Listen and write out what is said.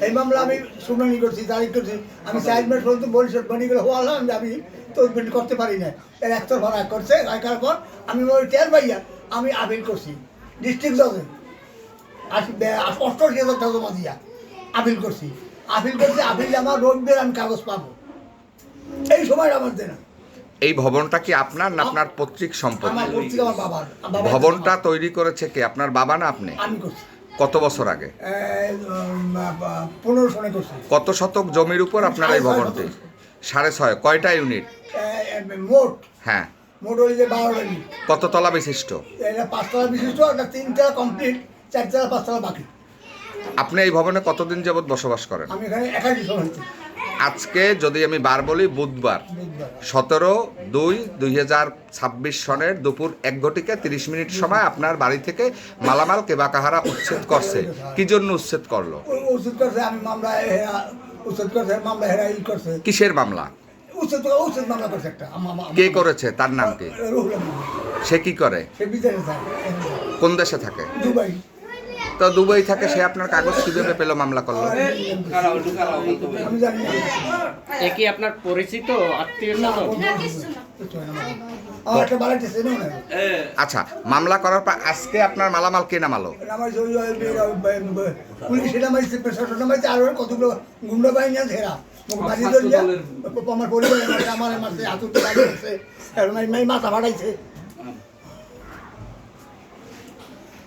এই মামলা আমি শুনানি করছি, তারিখ করছি। আমি 4 মাস পর্যন্ত বরিশাল বনি করে হওয়ালাম যে আমি তদবির করতে পারি না। এর একতর ভাড়া করছে, রাখার পর আমি ওই টের পাইয়া আমি আপিল করছি ডিস্ট্রিক্ট জজে। 88,000 টাকা জমা দিয়া আপিল করছি। আপিল আমার রবিবার আমি কাগজ পাবো, এই সময় আমার দেনা। এই ভবনটা কি আপনার না আপনার পৈতৃক সম্পত্তি? আমার পৈতৃক, আমার বাবার। ভবনটা তৈরি করেছে কে, আপনার বাবা না আপনি? আমি করছি। কত বছর আগে? 15 সনে করছি। কত শতক জমির উপর আপনার এই ভবনটি? 6.5। কয়টা ইউনিট? মোট হ্যাঁ। মোট হইলে 12টা ইউনিট। কত তলা বিশিষ্ট? এটা 5 তলা বিশিষ্ট, একটা 3 তলা কমপ্লিট, 4 তলা 5 তলা বাকি। আপনি এই ভবনে কতদিন যাবত বসবাস করেন? আমি এখানে একাই সময় হচ্ছে। আজকে যদি আমি বার বলি, বুধবার 17/2/2026 সনের দুপুর 1:30 সময় আপনার বাড়ি থেকে মালামাল কেবা কাহারা উচ্ছেদ করছে। কি জন্য উচ্ছেদ করলো? উচ্ছেদ করছে, আমি মামলা উচ্ছেদ করছে, মামলা হেরাই করছে। কিসের মামলা? উচ্ছেদ মামলা করছে একটা। কে করেছে, তার নাম কি? রুহুল আমিন। সে কি করে? সে বিদেশে থাকে। কোন দেশে থাকে? দুবাই। তো দুবাই থাকে, সে আপনার কাগজ কিভাবে পেল, মামলা করলো? আমি জানি না। এ কি আপনার পরিচিত আত্মীয় স্বজন? আমার একটা বাড়িতে ছিল না। আচ্ছা, মামলা করার পর আজকে আপনার মালামাল কে নামালো? পুলিশ নামাইছে, প্রশাসন নামাইছে, আর কতগুলো গুন্ডা বাহিনী আছে এরা বাড়ি ধরিয়া আমার পরিবার আমার মারছে, হাতুড়ে বাড়ি আছে, মাথা ফাটাইছে।